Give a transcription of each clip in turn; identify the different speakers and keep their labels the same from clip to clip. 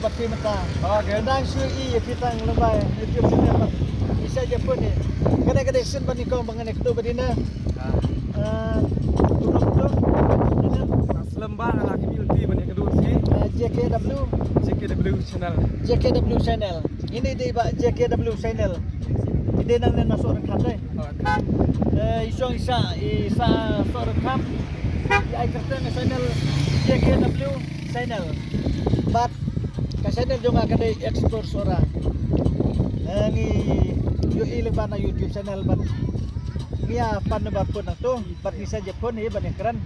Speaker 1: bati mata.
Speaker 2: Okay.
Speaker 1: Kadang sui pitang lembai YouTube channel. Bisa je pun ni. Kadang-kadang sen bani kau bangan ek tu badina. Turun tu.
Speaker 2: Selembang laki milti banyak kedua si JKW channel.
Speaker 1: JKW channel. Ini dia JKW channel. Ini nang nang masuk rekam deh. Isong isa masuk rekam. Ai kerja channel JKW channel. But ka channel juga kada explore suara. Ni yo ileban na YouTube channel but niya pan ba pun tu but ni saja pun ni ban keren.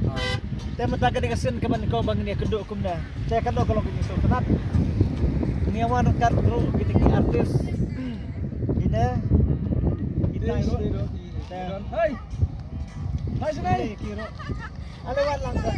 Speaker 1: Tapi mata kada kasen kaman kau bang ni keduk kumna. Saya kan kalau kini sultanat. Ni awan kan bro kita artis. Ina kita ro.
Speaker 2: Hai. Hai sini.
Speaker 1: Kiro. Alewat langkah.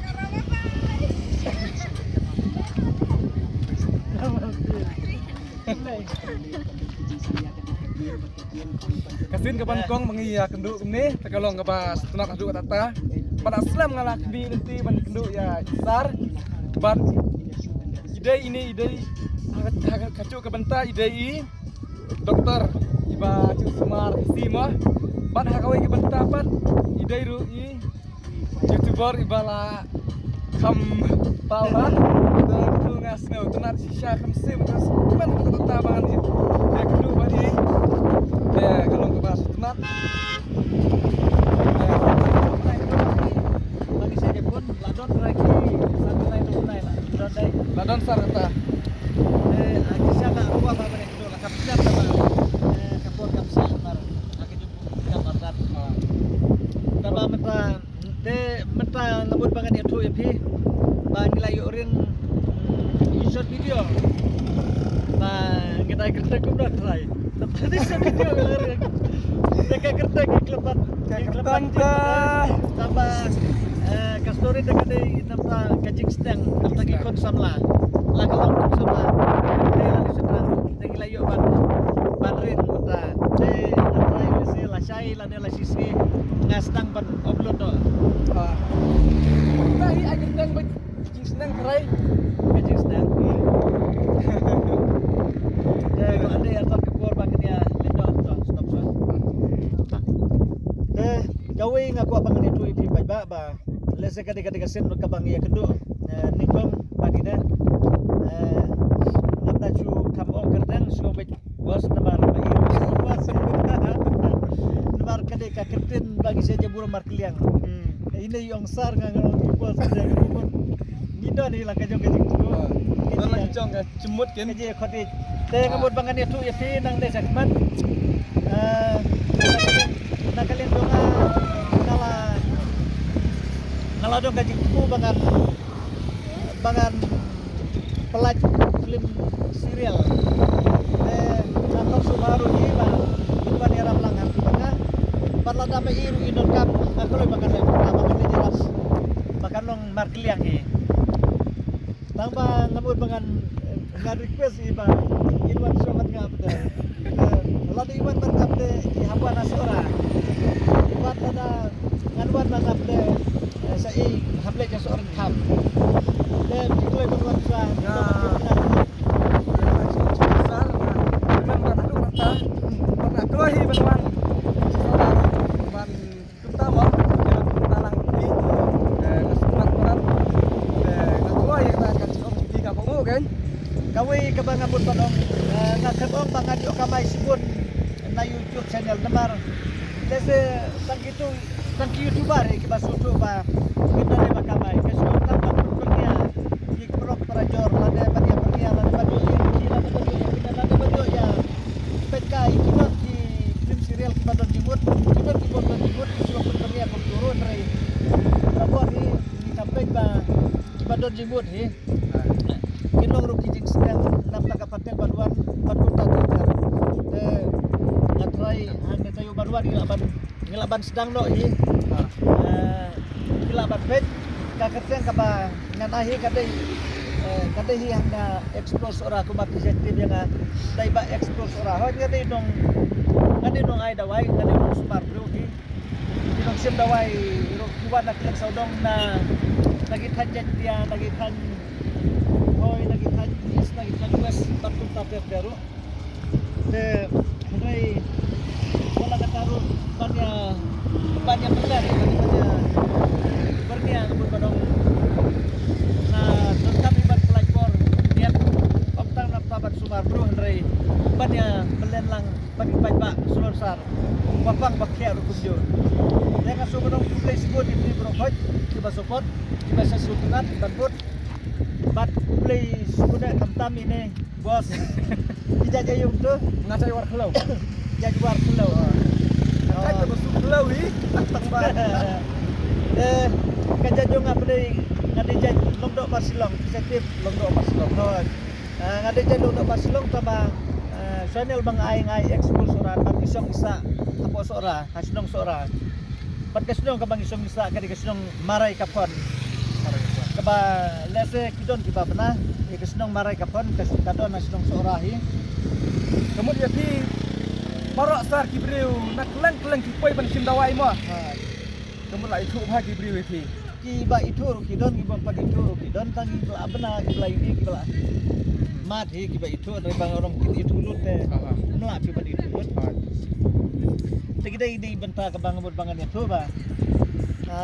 Speaker 2: Kasin kapan kong mengiya kenduk ni takalong kabas tenak kenduk tata. Pada Islam ngalak di nanti ban kenduk ya besar. Ban ide kacau ke benta ide dokter iba cu sumar sima. Ban hakawai ke benta ban ide ru YouTuber ibala kam pala tu ngas no tenar sisha kam sim terus ban tata bangan dia kenduk badi. Kalau ke bas tenar
Speaker 1: Ladon lagi satu lain tu lain lah. Ladon dai.
Speaker 2: Ladon sarata.
Speaker 1: Agisa ka ruwa ba balik tu lah kapsa sama. Kapur kapsa mar. Agi jumpa kamar dat. Taba menta ngabut bangan itu MP. Ba nilai urin short video. Ba kita kerja kumda try. Tadi short video lari. Dekat kerja kelebat. Tambah kastori dekat di nampa kajing stang nampa ikon samla la kalong kun samla kaya la sedang dengi layo banrin mata nampa ilisi la syai la la sisi ngastang ban upload do
Speaker 2: Tahi agak dang kajing stang kerai
Speaker 1: kajing stang kalau ada yang tak keluar bangun ya lindo stop gawe ngaku abangan itu ipi ba lese kada sen ka bang ya kedua nikong padina namna chu kam on kerdang so bet was namar ba was namar kada ka kertin bagi saja burung markliang ini yang sar ngang was kada pun ngido ni la kajong kajing tu
Speaker 2: dan lagi jong ka cemut kan
Speaker 1: je khoti te ngamut bangan itu ya pi nang desa man nak kalian donga kalau dong gaji ku bangan pelaj film serial contoh Sumaru ni ba tuan era pelangan tengah parla dame iru idon kam aku le bangan le bangan le jelas makan long markliang he tambah ngamut bangan ngan request iba inwan sobat ngap de lalu iwan mantap de habuan asora iwan ada nganuan mantap de saya hamlet yang seorang kam dan itu yang berbuat besar
Speaker 2: besar memang ban itu rata pada keluahi ban ban utama dalam talang ini nasumat berat keluahi kita akan cium di kampung kan
Speaker 1: kawe kebangabut padong ngakabong bangadio kamay sebut na YouTube channel namar dese tang YouTuber kibasuto ba kita ni makamay kasi tambah pernia ikrok perajor lade bania pernia lade baju kila baju kita lade baju ya petka ikibot ki film serial kibadon jimut sudah pernia kok turun rai rapor ni sampai ba kibadon jimut he kinong ru kijing sedang nampak kapaten baruan patut tatikar ngatrai hang tayo baruan ngelaban sedang no hi ngelaban pet kakerteng kaba nganahi kadai hi hangna expose ora kumat sensitif yang dai ba expose ora ha ngade dong ai dawai ngade dong smart bro hi dong sim dawai ro kuwan nak lek saudong na nagithan jet dia nagithan hoy nagithan is nagithan west daru. De mulai wala kataru banyak benar berniang berbadong na tentang iban pelakor niat optang na tabat sumar bro Henry banyak melenlang bagi pajak sulonsar wapang bakia rukunjo dengan subadong play sebut ini berokot tiba support tiba sesutunat dan put bat play sudah kamtam ini bos dijajayung tu
Speaker 2: ngacai war kelau.
Speaker 1: jadi war pulau
Speaker 2: Ngacai tu masuk kelau ni. Tak bah.
Speaker 1: Kajajung play ngadijaj longdok pasilong positif longdok pasilong ngadijaj longdok pasilong tama channel bang ai ekspor sora bang isong isa apo sora hasinong sora pat kasinong kabang isong isa kadi kasinong maray kapon kaba lese kidon kiba pernah kasinong maray kapon kadon hasinong sora hi
Speaker 2: Kemudian di Parok sar kibriu nak keleng kipoi ban sim dawai mo. Kemudian itu bah kibriu itu.
Speaker 1: kiba itu kidon kiba pagi itu kidon tangi kela benar kela ini kela mat hi kiba itu dari bang orang kini itu lut melak kiba itu lut tegede ini benta ke bang amud bangan itu ba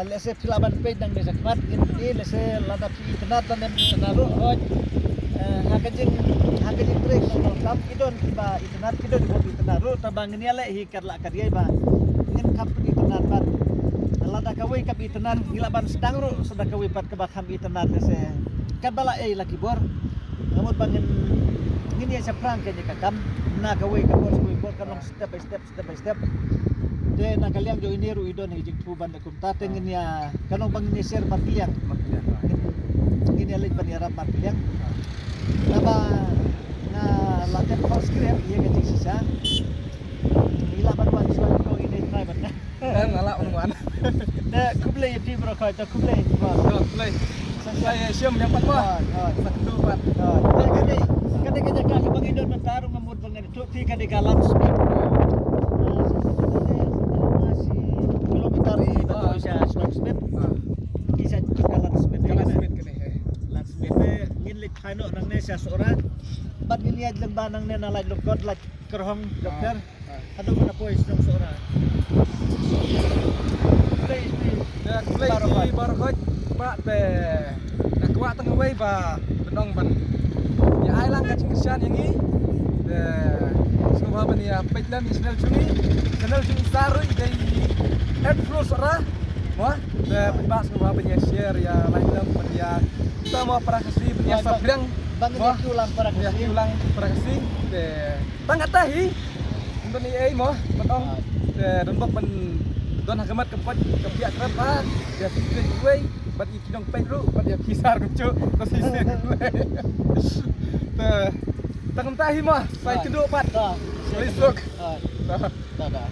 Speaker 1: lese filaban pe dang desa mat ini lese ladap si tenat dan tenaru hoj hakajing trek nong kap kidon kiba itenat kidon kiba tenaru tabang ini ale hi karla kadiai ba ngin kap itenat bat lada kawai kap itenan gilaban sedang ru sudah kawai pat kebakam itenan lese kabala laki bor ngamut bangin ngini ya prang kanya kakam na kawai kapor bor kanong step by step de na kaliang jo ini ru idon hijing tuban da kum tateng ngini ya kanong bangin share markiliang ngini alej baniara markiliang naba na latep first grade iya gaji sisa gilaban wan suan ko ini try ban na
Speaker 2: Ngalak menemuan.
Speaker 1: Kublai di berokah itu kublai.
Speaker 2: Kublai. Saya siam yang 4 mah. Satu pat.
Speaker 1: Kadang-kadang kaki bang Idon mentarung ngamut bang itu ti kadang-kadang speed. Masih kilometer di Indonesia speed. Bisa jalan speed.
Speaker 2: Jalan speed kene.
Speaker 1: Lan speed ngin lik khaino nang ne sia seorang. Bat ngin ya jeng banang ne nalai lokot lak kerhong dokter. Aduh mana pois dong seorang.
Speaker 2: Play di Barokot Pak teh nak kuat tengah wei ba benong ban ya ai lang kacing kesian yang ni semua ban ya pejlam channel cuni saru dari head floor sora wah ba semua ban ya share ya like dan ban ya kita mau para kasih ban ya sabriang
Speaker 1: bang itu ulang para kasih
Speaker 2: ulang para kasih tanggat tahi untuk ni ai mo betong dan bok ban Don hakamat kepat kepiak kerap dia pikir gue bat iki dong pedro bat dia kisar kucu terus isi tengentahi mah saya kedua pat lisuk
Speaker 1: dah